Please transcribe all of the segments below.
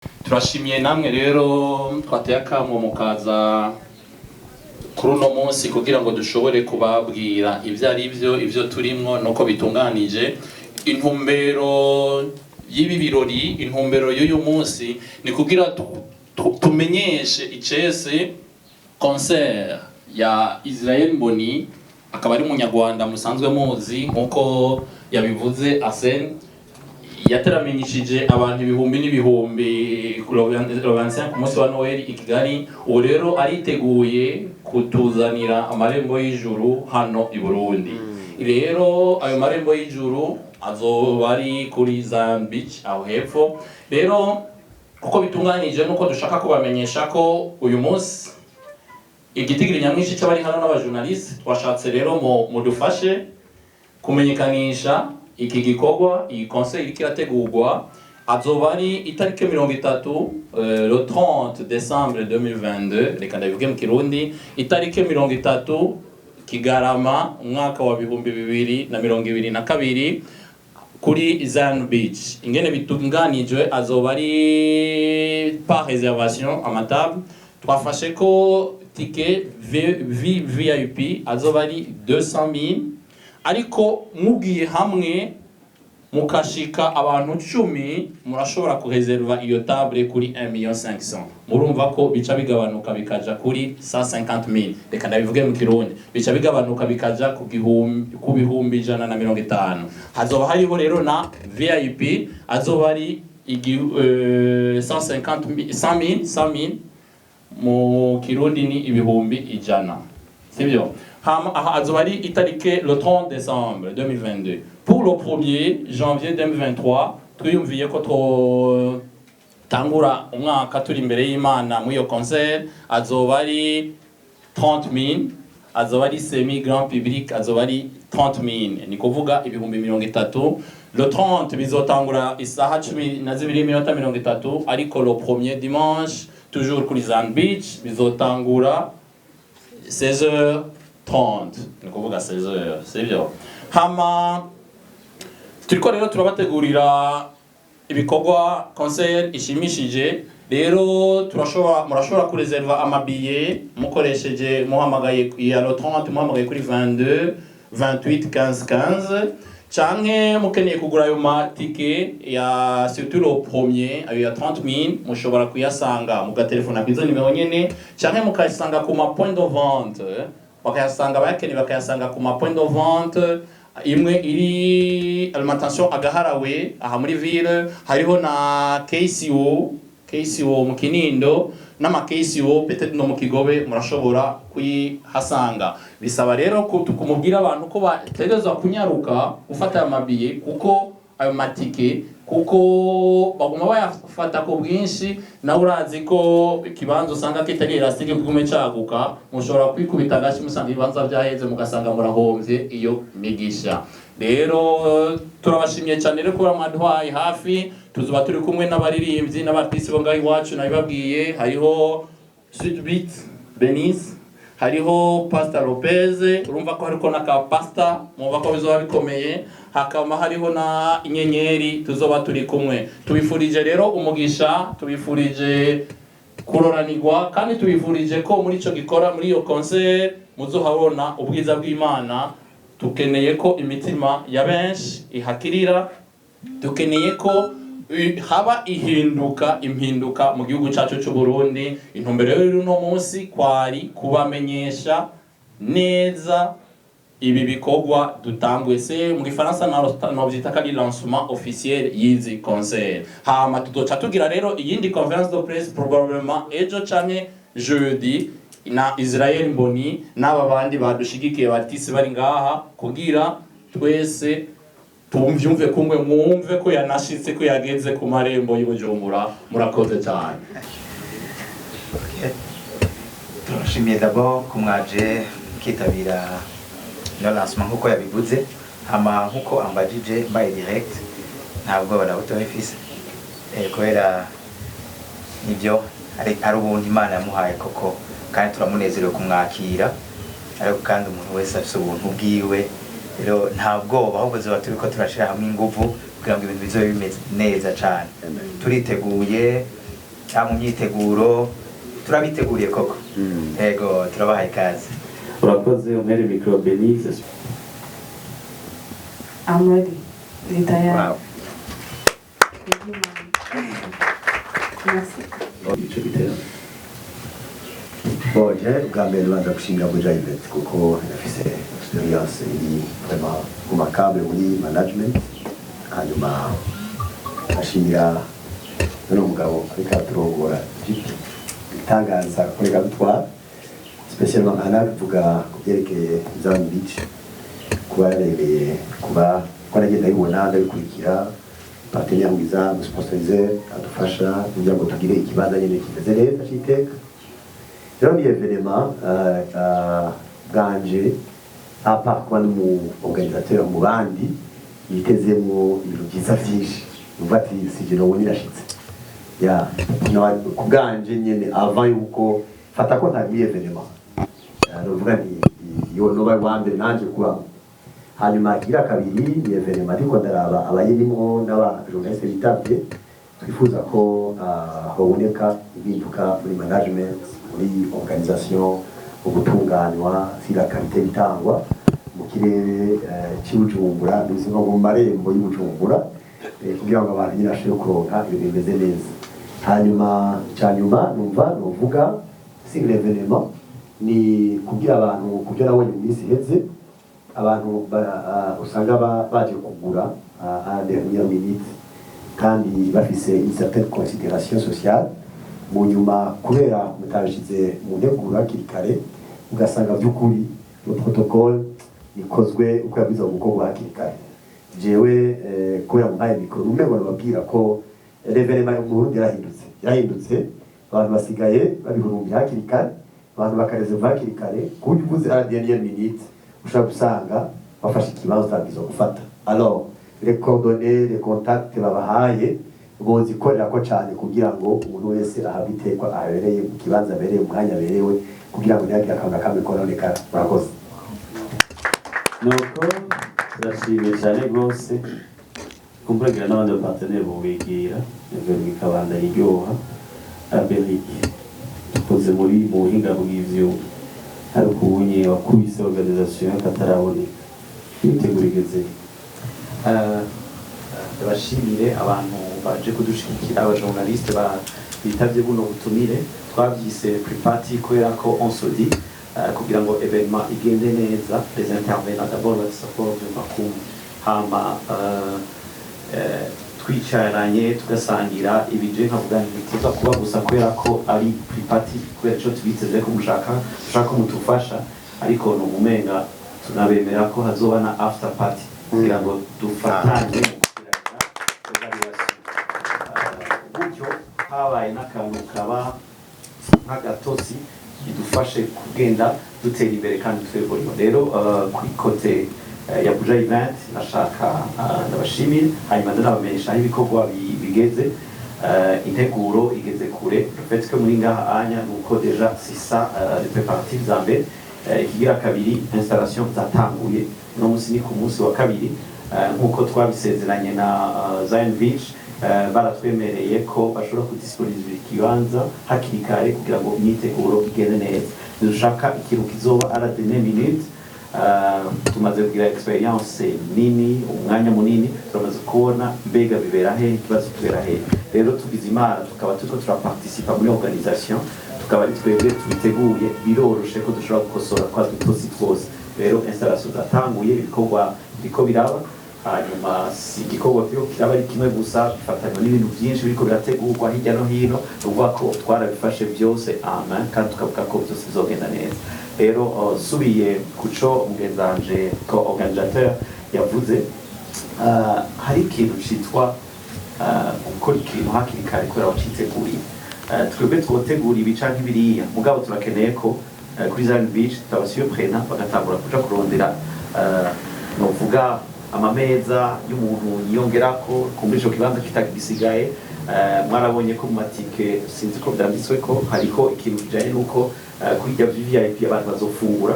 turashimiye namwe rero twateye akamo mukaza kuri uno munsi kugira ngo dushobore kubabwira ibyo ari byo ibyo turimwo nuko bitunganije. Intumbero y'ibi birori, intumbero y'uyu munsi ni kugira tumenyeshe icese concert ya Israel Mboni, akaba ari umunyarwanda musanzwe muzi nkuko yabivuze Asen, yateramenyishije abantu ibihumbi n'ibihumbi ku munsi wa Noel i Kigali. Ubu rero ariteguye kutuzanira amarembo y'ijuru hano i Burundi. Rero ayo marembo y'ijuru azoba ari kuri Zion Beach aho hepfo. Rero kuko bitunganije nuko dushaka kubamenyesha ko uyu munsi igitigiri nyamwinshi cy'abari hano n'abajournaliste twashatse rero mudufashe kumenyekanisha iki gikorwa. Iyi concert iriko irategurwa azoba ari itariki 30 le 30 décembre 2022, reka ndabivuge mu Kirundi, itariki 30 Kigarama umwaka wa 2022 kuri Zion Beach. Ingene bitunganijwe azoba ari par réservation amatable. Twafashe ko ticket VIP azoba ari 200,000, ariko mugiye hamwe mukashika abantu 10 murashobora kureserva iyo table kuri 1,500,000. Murumva ko bica bigabanuka bikaja kuri 150,000. Reka ndabivuge mu Kirundi, bica bigabanuka bikaja ku bihumbi 150. Hazoba hariho rero na VIP azoba ari 100,000 mu Kirundi ni ibihumbi 100, sibyo? Azoba ari itariki le 30 décembre 2022. Pour le 1er janvier 2023 twiyumviye ko tangura umwaka turi imbere y'Imana mu iyo concert. Azoba ari 30,000, azoba ari semi grand public azoba ari 30,000, ni kuvuga ibihumbi 30. Le 30 bizotangura isaha 12:30, ariko le 1er dimanche toujours kuri Zion Beach bizotangura 16h30, ni kuvuga 16h, sibyo? Hama turiko rero turabategurira ibikorwa concert ishimishije. Rero murashobora kureserva amabiye mukoresheje muhamagaye ya le 30, muhamagaye kuri 22 28 15 15, canke mukeneye kugura ayo matike ya surtout le 1er ayo ya 30,000 mushobora kuyasanga mugatelefona kwizo nimero nyene, canke mukayasanga ku ma point de vente, bakayasanga bakayasanga ku ma point de vente. Imwe iri alimentation Agaharawe aha muri ville, hariho na KCO mu Kinindo n'ama KCO peut-être no mu Kigobe murashobora kuyihasanga. Bisaba rero kumubwira abantu ko bategerezwa kunyaruka gufata amabiye kuko ayo matike kuko baguma bayafata ku bwinshi. Nawe urazi ko ikibanza usanga kitari elastique bigume caguka, mushobora kwikubita agashi musanga ibibanza vyaheze mugasanga murahombye iyo migisha. Rero turabashimiye cyane rero ko mwadwaye hafi. Tuzoba turi kumwe n'abaririmbyi n'abartisi bo ngaho iwacu nabibabwiye. Hariho Sweetbeat Benis, hariho Pastor Lopez, urumva ko hariko na ka pasta muba ko bizoba bikomeye. Hakaba hariho na Inyenyeri, tuzoba turi kumwe. Tubifurije rero umugisha, tubifurije kuroranirwa, kandi tubifurije ko muri ico gikora muri iyo concert muzohabona ubwiza bw'Imana. Tukeneye ko imitima ya benshi ihakirira, tukeneye ko haba impinduka mu gihugu cyacu cy'u Burundi. Intumbero rero uno munsi kwari kubamenyesha neza ibi bikorwa dutangwe se mu Gifaransa no byita kali lancement officiel y'izi concert. Hama tuzoca tugira rero iyindi conference de presse probablement ejo canke jeudi na Israel Mboni n'aba bandi badushigikiye batisi bari ngaha kugira twese tumvyumve kumwe, mwumve ko yanashitse ko yageze ku marembo y'Ubujumbura. Murakoze cyane. Turashimiye d'abord ko mwaje kitabira no lancement nkuko yabivuze. Hama nkuko ambajije by direct ntabwo barabutofise kubera nibyo ari ubuntu Imana yamuhaye koko, kandi turamunezerewe kumwakira. Ariko kandi umuntu wese afite ubuntu bwiwe, rero nta bwoba, ahubwo zoba turiko turashira hamwe inguvu kugira ngo ibintu bizobe bimeze neza cyane. Turiteguye mu myiteguro turabiteguriye koko yego turabahaye ikaze. Urakoze umwere micro Benize. I'm ready. Nitayari. Wow. Merci. Ico gitero. Boje bwa mbere banza gushinga Buja Event kuko yafise experience iri vraiment remarquable muri management. Hanyuma ashimira n'umugabo ariko aturongora itangaza kureka gutwara spécialement anavuga kubyerekeye Zion Beach kuba yarebeye kuba kwanagenda yibona ndabikurikira partenaire mwiza sponsoriser adufasha kugira ngo tugire ikibanza nyene kimeze neza cyiteka. Rero ni événement bwanje apa kuba mu organisateur mu bandi yitezemo ibintu byiza byinshi umva ati sije no nirashitse ya no ku bwanje nyene avant yuko fata ko nta événement novuga ni yo no bawambere nanje kuba hanyuma gira kabiri ni événement ariko ndaraba abayirimo n'aba journaliste bitabye twifuza ko haboneka ibinduka muri management muri organisation ubutunganywa sira qualité bitangwa mu kirere cy'Ubujumbura ndetse no mu marembo y'Ubujumbura kugira ngo abantu nyirashe kuronka ibintu bimeze neza. Hanyuma cyanyuma numva novuga single événement ni kugira abantu kubyo nabonye mu minsi iheze abantu usanga baje kugura à dernière minute kandi bafise une certaine considération sociale mu nyuma kubera mutabishize mu nteguro hakiri kare ugasanga by'ukuri le protocole ikozwe uko yabiza gukorwa hakiri kare. Jewe kubera muhaye mikoro numego nababwira ko l'événement mu Burundi yarahindutse abantu basigaye babihurumbi hakiri kare abantu bakarezeva hakiri kare kuburyo uvuze à la dernière minute ushaka gusanga bafashe ikibanza utabizo gufata. Alors les coordonnées les contacts babahaye bozikorera ko cyane kugira ngo umuntu wese ahabitekwa abereye mu kibanza abereye umwanya aberewe kugira ngo ntihagire akantu kamwe kononekara. Murakoze. Nuko turashimye cyane rwose kumviragira n'abandi bapartenere bubigira ibintu bikabanda iryoha Amerika tukoze muri mu buhinga bw'ivyo hari kubunye wakubise organisation y'akataraboneka yitegurigeze bashimire abantu baje kudushigikira abajournaliste bitavye buno butumire twavyise pre-party kubera ko on se dit kugira ngo événement igende neza les intervenants d'abord support de Makumbi hama twicaranye tugasangira ibije nkavuga ntibitiza kuba gusa kubera ko ari pre-party kubera cyo tubiteze ko mushaka ko mutufasha ariko no mumenga tunabemera ko hazoba na after party kugira ngo dufatanye gutyo habaye n'akantu kaba nk'agatosi bidufashe kugenda dutera imbere kandi twebonye rero kuri kote ya Buja Event nashaka ndabashimira hanyuma ndabamenyesha aho ibikorwa bigeze integuro igeze kure le fait que muri ngaha anya nuko deja sisa les préparatifs za mbere ikigira kabiri installation zatanguye no munsi ni ku munsi wa kabiri nkuko twabisezeranye na Zion Beach baratwemereye ko bashobora kudisponibiliza ikibanza hakiri kare kugira ngo imyiteguro igende neza. Dushaka ikintu kizoba à la dernière minute tumaze kugira experience nini umwanya munini turamaze kubona mbega bibera he ikibazo tubera he rero tugize imana tukaba turiko turaparticipa muri organisation tukaba ari twebwe tubiteguye biroroshe ko dushobora gukosora kwa dutosi twose rero installation zatanguye ibikorwa biriko biraba hanyuma si igikorwa cyo kiraba ari kimwe gusa bifatanywa n'ibintu byinshi biriko birategurwa hirya no hino uvuga ko twarabifashe byose amen kandi tukavuga ko byose bizogenda neza. Rero subiye kuco mugenzanje ko organisateur yavuze hari ikintu citwa gukora ikintu hakiri kare kubera waciteguriye twebwe twotegura ibi canke biriya mugabo turakeneye ko kuri Zion Beach tabasiyoprenant bagatangura kuja kurondera novuga amameza y'umuntu yiyongerako kumbura ico kibanza kitagisigaye mwarabonye ko mu matike sinzi ko byanditswe ko hariko ikintu kijanye nuko kujya VIP abantu bazofungura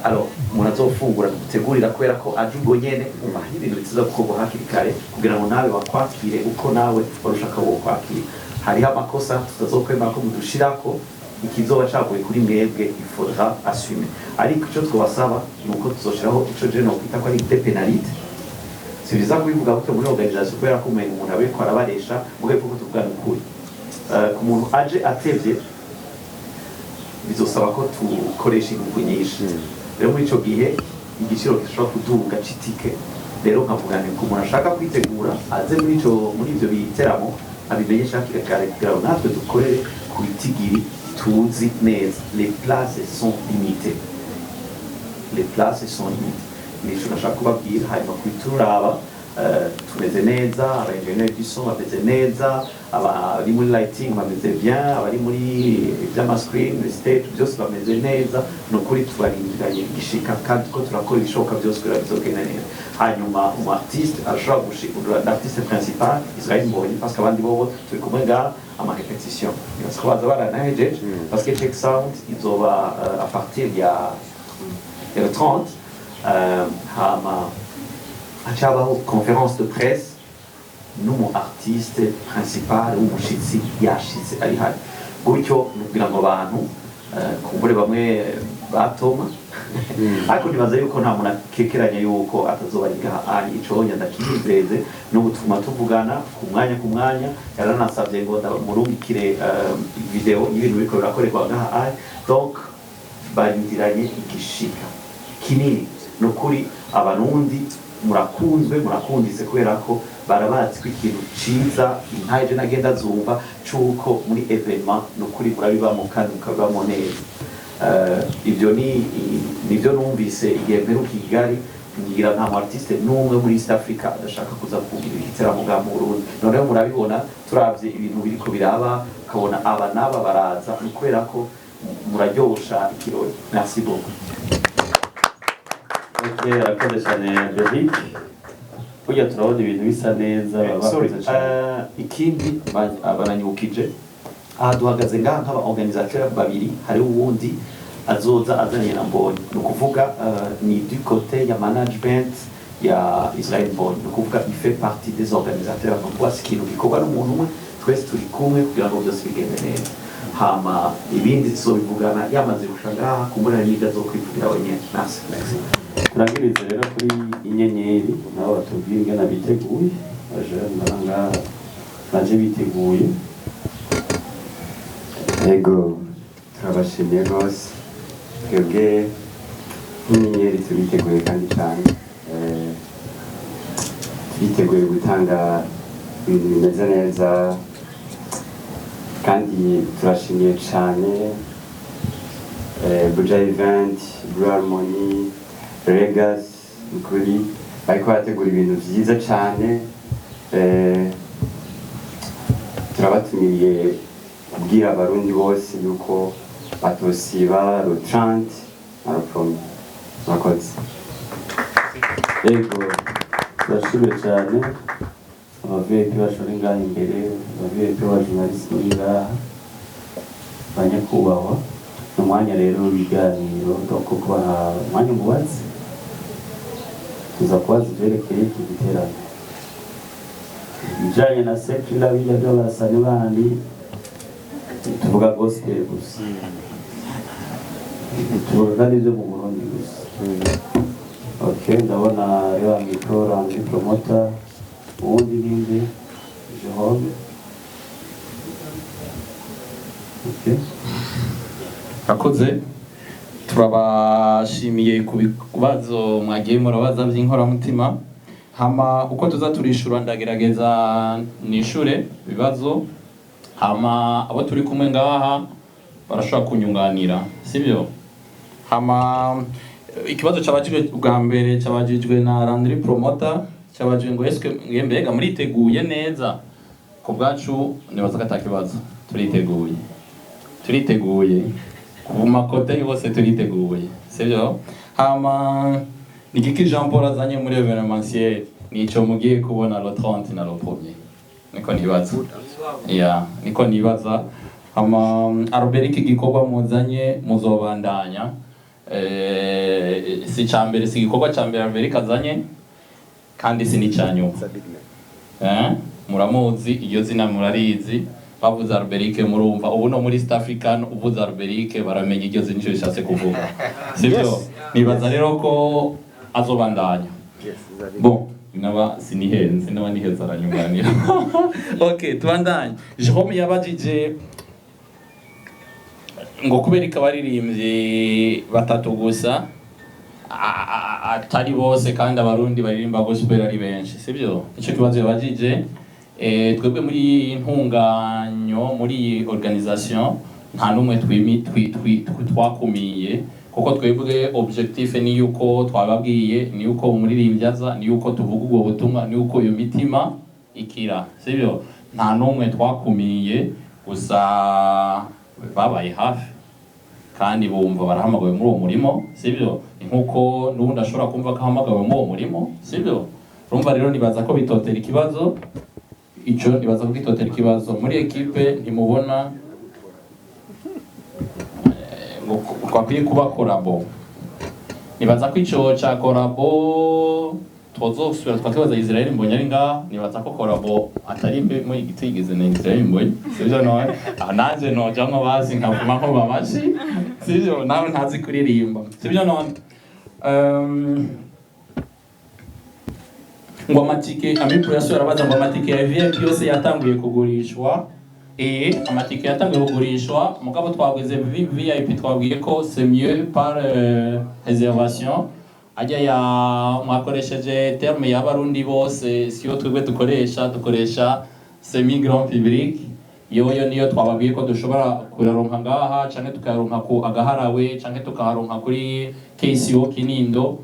alors umuntu azofungura gutegurira kubera ko aje ubwo nyene umva ibintu biza gukorwa hakiri kare kugira ngo nawe wakwakire uko nawe warushaka wo kwakira hariho amakosa tutazokwemera ko mudushirako ikizoba caguye kuri mwebwe il faudra assumer ariko ico twabasaba ni uko tuzoshiraho ico je nokwita ko ari des pénalités si biza kubivuga gutyo muri organisation kubera ko umuntu ariko arabaresha muge ko tuvugana ukuri ku muntu aje atevye bizosaba ko tukoresha ingufu nyinshi rero muri ico gihe igiciro gishobora kuduga c'itike rero nkavuga ni ku muntu ashaka kwitegura aze muri ivyo biteramo abimenyesha kare kugira ngo natwe dukorere ku bitigiri tuzi neza les places sont limitées nico nashaka kubabwira hanyuma kwituraba tumeze neza abaenjeneri du son bameze neza abari muri lighting bameze bien abari muri vy'amascreen stage byose bameze neza ni ukuri tubarindiranye igishika kandi ko turakora ibishoboka byose kugira bizogenda neza hanyuma umu artiste ashobora gushikura l'artiste principal Israel Mbonyi parce que abandi bobo turi kumwe ngaha amarepetition parce que baza baranahejeje parce que Check Sound izoba à partir ya le 30 hama hacabaho conférence de presse n'umu artiste principal w'umushitsi yashitse ari hari gutyo nubwira ngo abantu kumbure bamwe batoma ariko nibaza yuko nta muntu akekeranya yuko atazoba ari ngaha ari ico ndakizeze no gutuma tuvugana ku mwanya yaranasabye ngo murungikire video y'ibintu biriko birakorerwa ngaha ari donc barindiranye igishika kinini nukuri abarundi murakundise kubera ko barabazi ko ikintu ciza intaje nagenda zumva cuko muri evenement nukuri murabibamo kandi mukabibamo neza ivyo nivyo numvise igihe mperuka i Kigali ngira nta mu artiste n'umwe muri East Africa adashaka kuza kugira igiteramo bwa mu Burundi noneho murabibona turavye ibintu biriko biraba ukabona aba n'aba baraza ni kubera ko muraryosha ikirori merci beaucoup. Arakoze cyane Eric burya turabona ibintu bisa neza ikindi baranyibukije aha duhagaze ngaha nk'aba organisateur babiri hari uwundi azoza azanye na Mbonyi ni ukuvuga ni du côté ya management ya Israel Mbonyi ni ukuvuga il fait partie des organisateurs donc voici ikintu gikorwa n'umuntu umwe twese turi kumwe kugira ngo byose bigende neza hama ibindi tuzobivugana yamaze gusha ngaha kumbura n'ibyo azokwivugira wenyine nasi turangirize rero kuri inyenyeri nabo batubwira ingana biteguye baje ngaha baje biteguye Ego turabashimiye rwose twebwe nk'inyenyeri turiteguye kandi cyane turiteguye gutanga ibintu bimeze neza kandi turashimiye cyane Buja Event, Blue Harmony, Regas ukuri bariko barategura ibintu vyiza cyane turabatumiriye kubwira abarundi bose yuko batosiba le 30 na le 1er murakoze. Ego turashimye cyane abavuye bashora ngaha imbere abavuye b'abajournaliste muri ngaha banyakubahwa umwanya rero w'ibiganiro donc kubaha umwanya mubazi tuza kubaza ivyerekeye iki giterane bijanye na sekila bijya by'abasani bandi tuvuga gospel gusa tuvuga n'ibyo mu Burundi gusa okay ndabona reba mikoro andi promoter ubundi ninde Jehove okay Akoze turabashimiye ku bibazo mwagiye murabaza by'inkoramutima hama uko tuza turishura ndagerageza nishure bibazo hama abo turi kumwe ngaha barashobora kunyunganira sibyo hama ikibazo cyabajijwe bwa mbere cyabajijwe na Landry Promoter cyabajijwe ngo eske mbega muriteguye neza ku bwacu nibaza ko kibazo turiteguye ku makote yose turiteguye sibyo hama nigiki Jean Paul azanye muri evenementiel nico mugiye kubona le 30 na le 1er niko nibaza niko nibaza hama Albert iki gikorwa muzanye muzobandanya si cyambere si gikorwa cyambere Albert kazanye kandi si ni cyanyuma muramuzi iyo zina murarizi bavuze Alberic murumva ubu no muri East African uvuze Alberic baramenya iryo zina icyo rishatse kuvuga sibyo nibaza rero ko azobandanya bon naba sinihenze naba niheza aranyunganira okay tubandanye Jerome yabajije ngo kubereka abaririmbyi batatu gusa atari bose kandi abarundi baririmba gospel ari benshi sibyo icyo kibazo yabajije twebwe muri ntunganyo muri organisation nta numwe twakumiye kuko twebwe objectif ni yuko twababwiye ni yuko umuririmbyi aza ni yuko tuvuga ubwo butumwa ni yuko iyo mitima ikira sibyo nta numwe twakumiye gusa babaye hafi kandi bumva barahamagawe muri uwo murimo sibyo nkuko n'ubundi ashobora kumva ko ahamagawe muri uwo murimo sibyo urumva rero nibaza ko bitotera ikibazo icyo nibaza ko bitotera ikibazo muri ekipe ntimubona ngo twakwiye kuba korabo nibaza ko icyo cya korabo twazosubira twakibaza Israel Mbonyi ari ngaha nibaza ko korabo atari mbe muri igiti yigeze na Israel Mbonyi sibyo none nanjye nojamwo bazi nkavuma nko bamashi sibyo nawe ntazi kuririmba sibyo none ngo amatike amikuru yasubira abaza ngo amatike ya VIP yose yatanguye kugurishwa amatike yatanguye kugurishwa mugabo twagwize VIP twabwiye ko c'est mieux par réservation ajya ya mwakoresheje terme y'abarundi bose siyo twebwe dukoresha semi grand public yoyo niyo twababwiye ko dushobora kuyaronka ngaha canke tukayaronka ku agaharawe canke tukaharonka kuri KCO Kinindo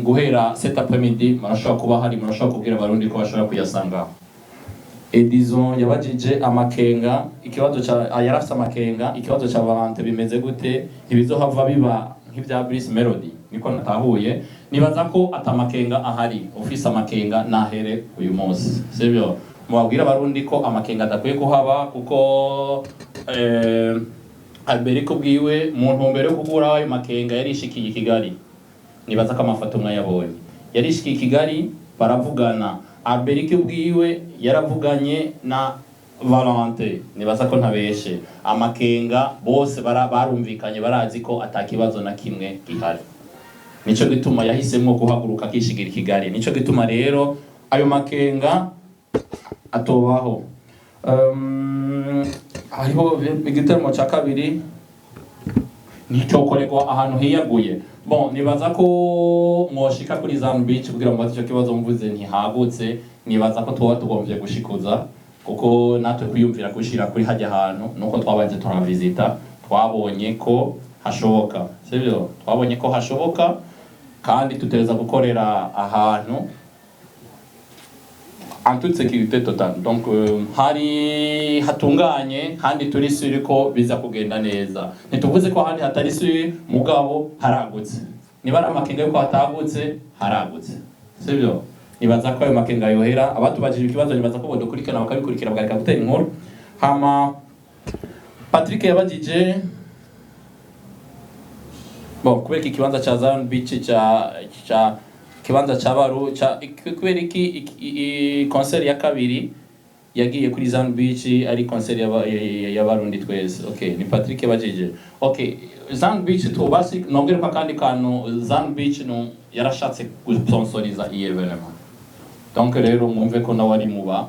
guhera cet après-midi marashobora kuba hari marashobora kubwira abarundi ko bashobora kuyasanga Edison yabajije amakenga ikibazo yarafise amakenga ikibazo ca Valente bimeze gute ntibizohava biba nk'ibya Bruce Melody niko natahuye nibaza ko atamakenga ahari ufise amakenga nahere uyu munsi sibyo mubabwira abarundi ko amakenga adakwiye kuhaba kuko Alberic ubwiwe mu ntumbero yo kugura ayo makenga yarishikiye i Kigali nibaza ko amafoto mwayabonye yarishikiye i Kigali baravugana Alberic ubwiwe yaravuganye na Valente nibaza ko ntabeshe amakenga bose barumvikanye barazi ko atakibazo na kimwe gihari nico gituma yahisemo guhaguruka akishigira i Kigali nico gituma rero ayo makenga atobaho hariho igiteramo cya kabiri nicyo koregwa ahantu hiyaguye bon nibaza ko mwoshika kuri Zan Beach kugira ngo icyo kibazo mvuze ntihagutse nibaza ko tuba tugombye gushikuza kuko natwe kwiyumvira gushira kuri hajya ahantu nuko twabanje turavisita twabonye ko hashoboka sibyo twabonye ko hashoboka kandi tutereza gukorera ahantu en toute sécurité totale donc hari hatunganye kandi turi suri ko biza kugenda neza ntituvuze ko handi hatari suri mugabo haragutse niba ari amakenga yuko hatagutse haragutse sibyo nibaza ko ayo makenga yohera abatubajije ikibazo nibaza ko bodukurikirana bakabikurikira bagareka gutera inkuru hama Patrick yabajije bon kubera ikibanza cha Zion Beach cha kibanza cy'abaru kubera iki concert ya kabiri yagiye kuri Zion Beach ari concert y'abarundi twese okay ni Patrick yabajije okay Zion Beach tubasi nongere kwa kandi kantu Zion Beach no yarashatse gusponsoriza iyi evenement donc rero mwumve ko nawe ari muba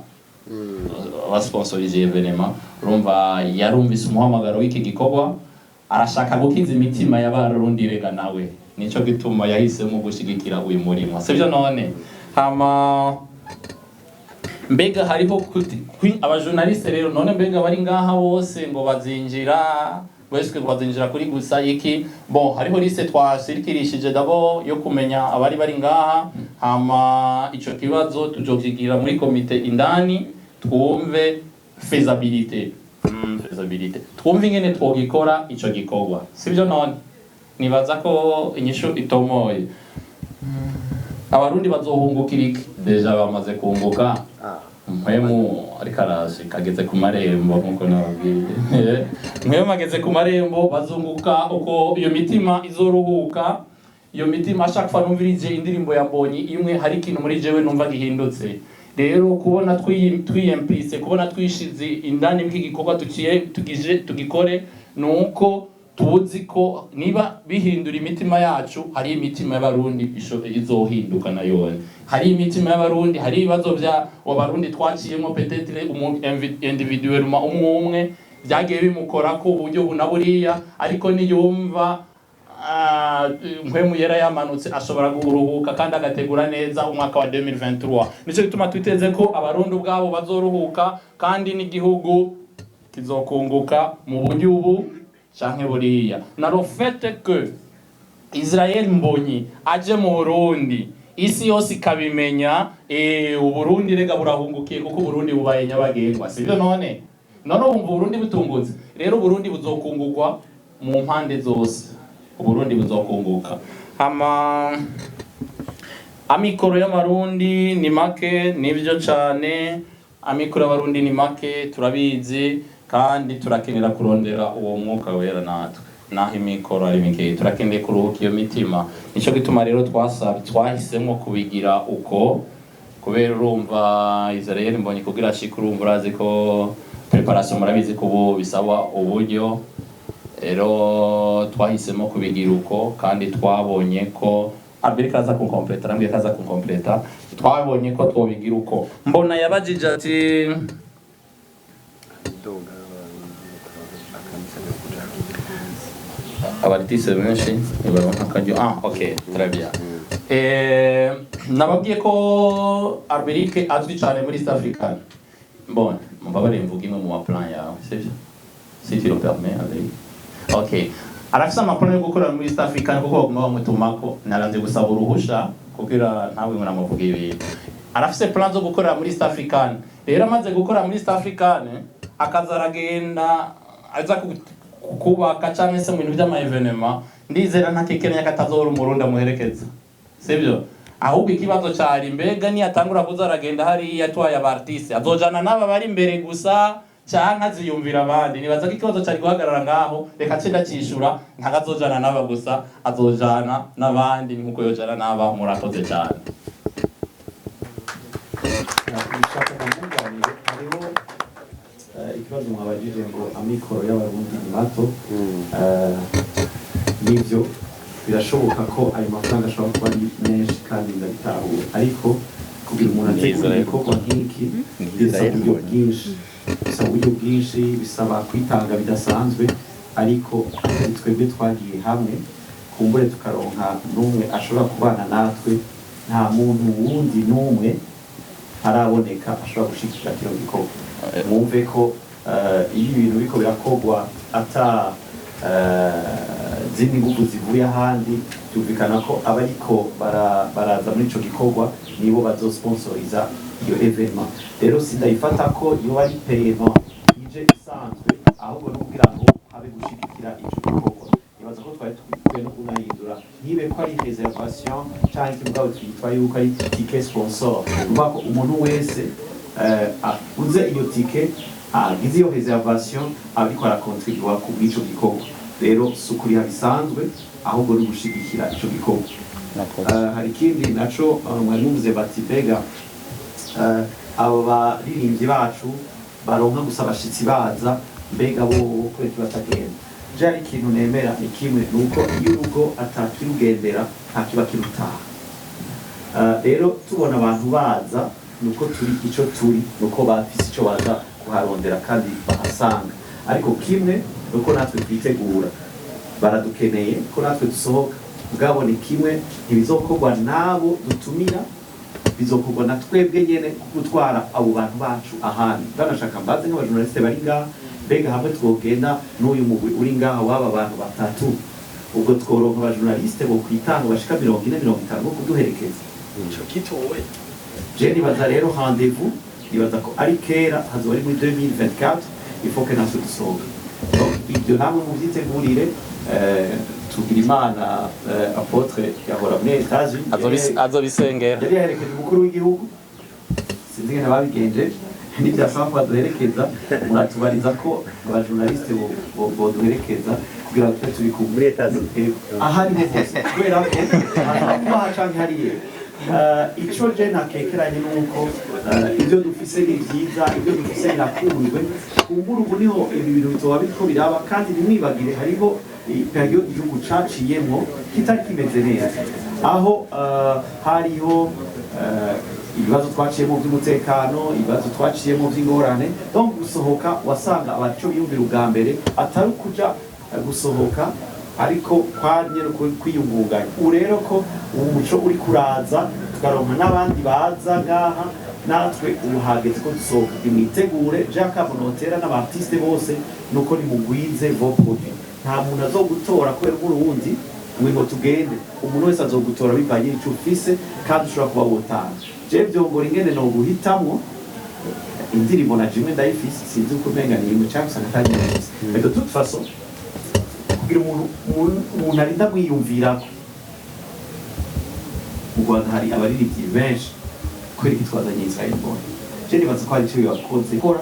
basponsorize evenement urumva yarumvise umuhamagaro w'iki gikorwa arashaka gukiza imitima y'abarundi rega nawe nico gituma yahisemo gushigikira uyu murimo sivyo none hama mbega hariho abajournaliste rero none mbega bari ngaha bose ngo bazinjira bashwe bazinjira kuri gusa iki bon hariho liste twashirikirishije dabo yo kumenya abari bari ngaha hama ico kibazo tujokigira muri komite indani twumve faisabilité twumve ingene twogikora ico gikorwa sivyo none nibaza ko inyishu itomoye abarundi bazohungukira iki deja bamaze kunguka mpemu ariko araje kageze ku marembo nkuko nababwiye mwebwe mageze ku marembo bazunguka uko iyo mitima izoruhuka iyo mitima ashaka numvirije indirimbo ya Mbonyi imwe hari ikintu muri jewe numva gihindutse rero kubona twiyempise, kubona twishize indani bw'igikorwa tugikore, nuko tuzi ko niba bihindura imitima yacu, hari imitima y'abarundi izohinduka nayone, hari imitima y'abarundi, hari ibibazo bya abarundi twaciyemo peut-être individuellement umwe byagiye bimukora ko uburyo bunaburiya, ariko niyumva mpemu yera yamanutse ashobora guruhuka kandi agategura neza umwaka wa 2023. Nico gituma twiteze ko abarundi ubwabo bazoruhuka kandi n'igihugu kizokunguka mu buryo ubu canke buriya. Na le fait que Israel Mbonyi aje mu Burundi, isi yose ikabimenya, Uburundi rega burahungukiye kuko Uburundi bubaye nyabagendwa, sivyo none wumva Uburundi butungutse. Rero Uburundi buzokungurwa mu mpande zose, Uburundi buzokunguka. Amikoro y'amarundi ni make, nivyo cane, amikoro y'abarundi ni make, turabizi, kandi turakenera kurondera uwo mwuka wera natwe. Naho imikoro ari mike, turakeneye kuruhuka iyo mitima. Nico gituma rero twahisemo kubigira uko, kubera urumva Israel Mbonyi kugira ashike, urumva urazi ko preparation murabizi ko ubu bisaba uburyo. Rero twahisemo kubigira uko, kandi twabonye ko Albert kaza kunkompleta, namwe kaza kunkompleta, twabonye ko twobigira uko. Mbona yabajije ati abartiste benshi nibaronka akaryo. Okay, très bien. Nababwiye ko Albert azwi cyane muri East Africa. Bon, mbabarire mvuga imwe mu plan yawe, sivyo? Si tu le permets, Albert. Okay. Arafisa amaplan yo gukora muri East Africa kuko baguma bamutumako, naranze gusaba uruhusha kugira ntawe mwanamuvuga ibi. Arafise plan zo gukora muri East Africa. Rero amaze gukora muri East Africa akazaragenda aza kubaka cyangwa se mu bintu by'ama evenement, ndizera ntakekeranya katazora umurundi amuherekeza, sivyo? Ahubwo ikibazo cyari mbega ni atangura kuzaragenda hari yatwaye abartiste, azojana n'aba bari imbere gusa cyangwa aziyumvira abandi. Nibaza ko ikibazo cyari guhagarara ngaho, reka cenda cishura, ntagazojana n'aba gusa, azojana n'abandi nkuko yojana n'aba. Murakoze cyane. Ikibazo mwabajije ngo amikoro y'abarundi ni mato, nivyo birashoboka ko ayo mafaranga ashobora kuba ari menshi kandi ndabitahura, ariko kugira umuntu ategura igikorwa nk'iki bisaba uburyo bwinshi, bisaba kwitanga bidasanzwe, ariko twebwe twagiye hamwe, kumbure tukaronka n'umwe ashobora kubana natwe, nta muntu wundi n'umwe haraboneka ashobora gushikira kino gikorwa. Mwumve ko iyo ibintu biriko birakogwa ata zindi nguvu zivuye ahandi, byumvikana ko abariko baraza muri ico gikorwa nibo bazosponsoriza iyo evenement. Rero sindayifata ko iyo ari payement ije isanzwe, ahubwo no kugira ngo habe gushigikira ico gikorwa. Nibaza ko twari tukwiye no kunahindura, ntibe ko ari reservation canke mugabo twitwa yuko ari ticket sponsor, kuvuga ko umuntu wese uze iyo ticket agize iyo reservation ariko arakontribua ku bw'ico gikorwa. Rero sukuri bisanzwe, ahubwo no gushigikira ico gikorwa. Hari ikindi naco mwari muvuze bati bega abo baririmbyi bacu baronka gusa abashitsi baza, mbega bo kwe tubatagenda. Je ari ikintu nemera ni kimwe, nuko iyo urugo atakirugendera ntakiba kirutaha. Rero tubona abantu baza nuko turi ico turi, nuko bafise ico baza kuharondera kandi bahasanga, ariko kimwe nuko natwe twitegura, baradukeneye ko natwe dusohoka. Mugabo ni kimwe, ntibizokorwa nabo dutumira, bizokorwa na twebwe nyene gutwara abo bantu bacu ahandi. Banashaka mbaze nk'abajournaliste bari ngaha, mbega hamwe twogenda n'uyu mugwi uri ngaha w'aba bantu batatu, ubwo tworonka abajournaliste bo kwitanga bashika 40-50 bo kuduherekeza. Ico kitowe je nibaza rero rendez-vous, nibaza ko ari kera, hazoba ari muri 2024, il faut que natwe dusohoke. Donc ibyo namwe muvyitegurire. Tugira Imana apotre yahora muri Etats-Unis, azobisengera, yari yaherekeje umukuru w'igihugu, sinzi ngene babigenje, n'ibyasaba ko baduherekeza. Muratubariza ko abajournaliste bo duherekeza kugira ngo turi ku muri Etats-Unis ahari hose, kubera ko aha canke hariye ico je nakekeranye nuko ibyo dufise ni vyiza, ibyo dufise birakunzwe, kumbura ubu niho ibi bintu bitoba biriko biraba, kandi ntimwibagire hariho periode igihugu caciyemwo kitari kimeze neza, aho hariho ibibazo twaciyemo by'umutekano, ibibazo twaciyemo by'ingorane, donc gusohoka wasanga abaco biyumvira ubwa mbere atari kuja gusohoka ariko kwanye no kwiyungunganya. Ubu rero ko umuco uri kuraza tukaronka n'abandi baza ngaha, natwe ubu hageze ko dusohoka, imwitegure Jacques Monotera n'abartiste bose nuko nimugwize vos produits. Nta muntu azogutora kubera urundi ngo tugende, umuntu wese azogutora bivanye n'ico ufise kandi ushobora kuba wotanga. Je vyongora ingene no guhitamwo indirimbo na jimwe ndayifise, sinzi uko umenga ni imwe cyangwa usanga atari neza, mais de toute façon kugira umuntu arinda mwiyumvirako. Mu Rwanda hari abaririmbyi benshi kubera iki twazanye Israel Mbonyi. Je nibaza ko hari ico bibakoze kora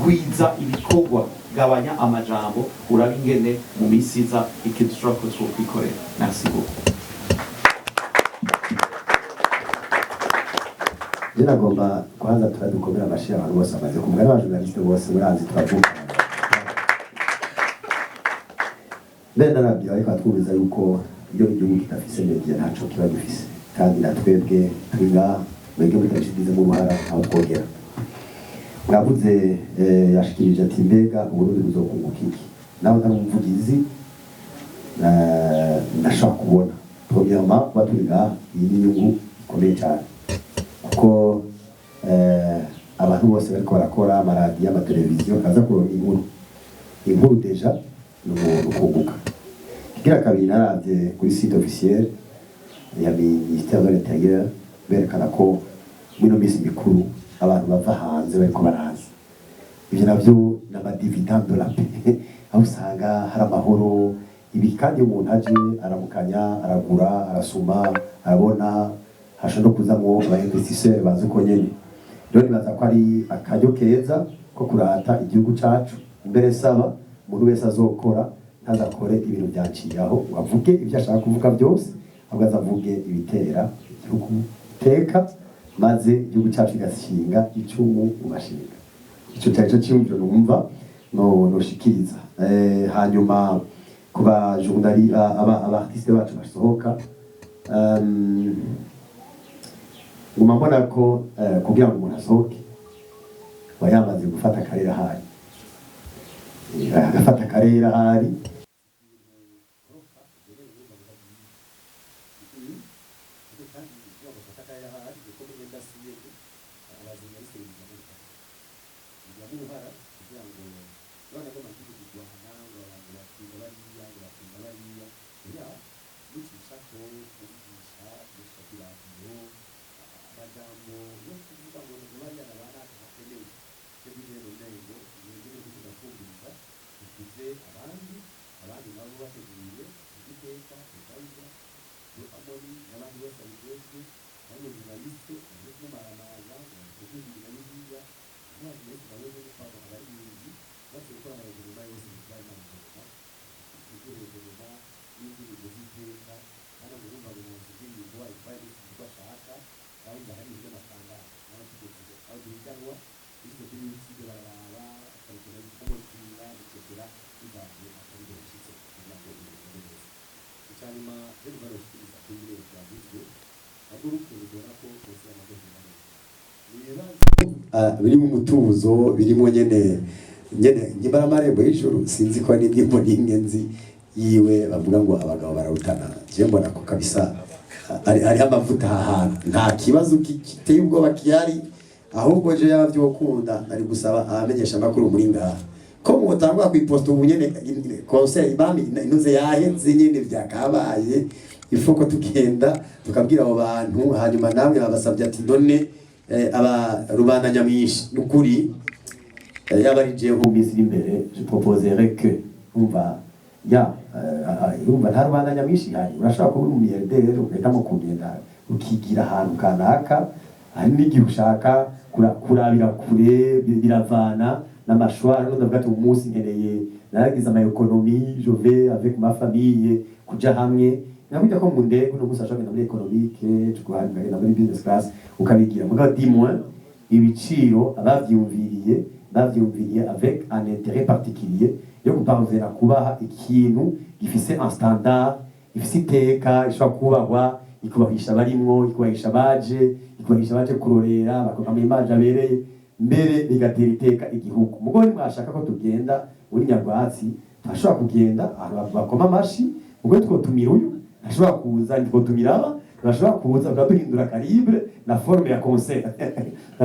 gwiza ibikorwa, gabanya amajambo, uraba ingene mu misi iza ikintu ushobora kwikorera. Merci beaucoup. Nagomba kwanza turadukomera amashyi abantu bose bamaze kumwe n'abajournaliste bose murazi turavuga. Benda nabyo ariko atwubiza yuko iyo igihugu kitafise media ntaco kiba gifise, kandi natwebwe twiga mwebwe mutabishigize mu ruhara aho twogera. Mwavuze yashikirije ati mbega Uburundi buzokunguka iki? Nawe ntari umuvugizi ndashaka kubona premièrement kuba twiga iyi nyungu ikomeye cyane, kuko abantu bose bariko barakora amaradiyo, amateleviziyo kaza kuronka inkuru deja nukunguka. Kigira kabiri naravye kuri site officiel ya ministère de l'Intérieur berekana ko mino misi mikuru abantu bava hanze bariko baraza. Ivyo navyo n'amadividende de la paix, aho usanga hari amahoro. Ibi kandi umuntu aje aramukanya, aragura, arasuma, arabona hashobora kuzamwo abainvestisseurs bazi uko nyene. Rero nibaza ko ari akaryo keza ko kurata igihugu cacu. Mbere saba umuntu wese azokora ntazakore ibintu byaciyaho, avuge ibyo ashaka kuvuga byose, ahubwo azavuge ibitera igihugu teka, maze igihugu cacu kigashinga icumu mu mashinga. Ico cyari cyo cyumviro numva noshikiriza. Hanyuma kuba journaliste abartiste bacu basohoka, nguma mbona ko kugira ngo umuntu asohoke aba yamaze gufata akarere ahari, agafata akarere ahari biri mu mutuzo, birimo nyene nyibara marembo y'ijuru. Sinzi ko n'indimbo n'ingenzi yiwe bavuga ngo abagabo bararutana. Je mbona ko kabisa ari amavuta ahantu, nta kibazo kiteye ubwoba kihari, ahubwo je yavyokunda ari gusaba abamenyesha makuru muri ngaha ko mutangwa kwiposta ubu nyene conseil bami inuze yahenze nyene vyakabaye, ifoko tugenda tukabwira abo bantu, hanyuma namwe babasabye ati none aba rubanda nyamishi nukuri yabarije mu minsi imbere. Je proposerais que umva nta rubanda nyamishi hari, urashaka kuba umuyerdere ugahitamo kugenda ukigira ahantu kanaka, hari n'igihe ushaka kurabira kure, biravana n'amashwara. None ndavuga ati umunsi nkeneye naragize ama economie, je vais avec ma famille kuja hamwe, naburya ko mu ndege uno munsi ashobora kugenda muri economique tukagenda muri business class ukabigira mugabo dis-moins ibiciro bavyumviriye avec un intérêt particulier yo guparvenir kubaha ikintu gifise un standard gifise iteka ishobora kubahwa ikubahisha barimwo ikubahisha baje kurorera bakokamira image abereye mbere bigatera iteka igihugu mugabo mwashaka ko tugenda muri Nyarwatsi ashobora kugenda ahantu bakoma amashi ubwo twotumira uyu ashobora kuza twotumira aba ashobora kuza duhindura calibre na forme ya concert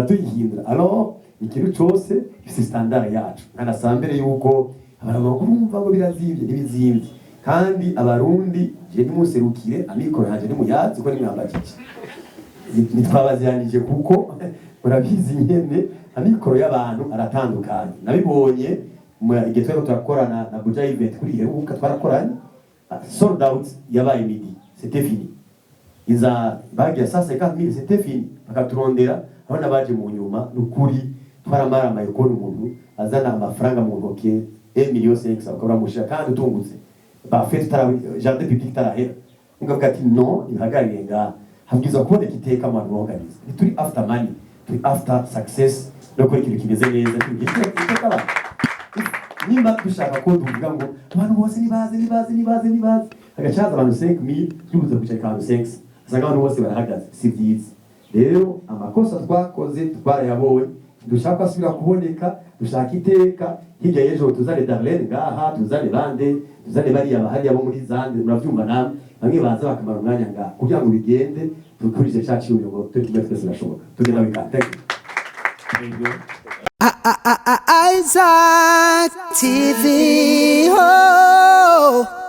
tuyihindura alors ikintu cyose gifite standard yacu nkanasambere yuko abantu urumva ngo birazimvye n'ibizimvye kandi abarundi je nimuserukire amikoro yanje nimuyazi ko nimwambakije nitwabaziranije kuko murabizi nyene amikoro y'abantu aratandukanye nabibonye igihe twari turakorana na Buja Event kuri heruka twarakoranye sold out yabaye midi c'était fini iza bagira 150,000 c'était fini bakaturondera aho nabaje mu nyuma nukuri twaramaramaye ko umuntu azana amafaranga mu ntoke 1,500,000 bakora mushira kandi utungutse bafite jardin public tarahera ngavuga ati no ihagarire nga habwiza kuboneka iteka mu organize turi after money turi after success no kuri ikintu kimeze neza iteka nimba dushaka ko tuvuga ngo abantu bose nibaze agacaza abantu 5,000 tubuze kuca kandi 5 asanga abantu bose barahagaze si byiza rero amakosa twakoze twarayabonye dushaka asubira kuboneka dushaka iteka hirya y'ejo tuzane Darlene ngaha tuzane bande tuzane bariya bahari abo muri Zande muravyumva namwe bamwe baza bakamara umwanya ngaha kugira ngo bigende dukurije cyacu ngo tutume twese nashoboka tugenda bikante Isaac TV. Oh.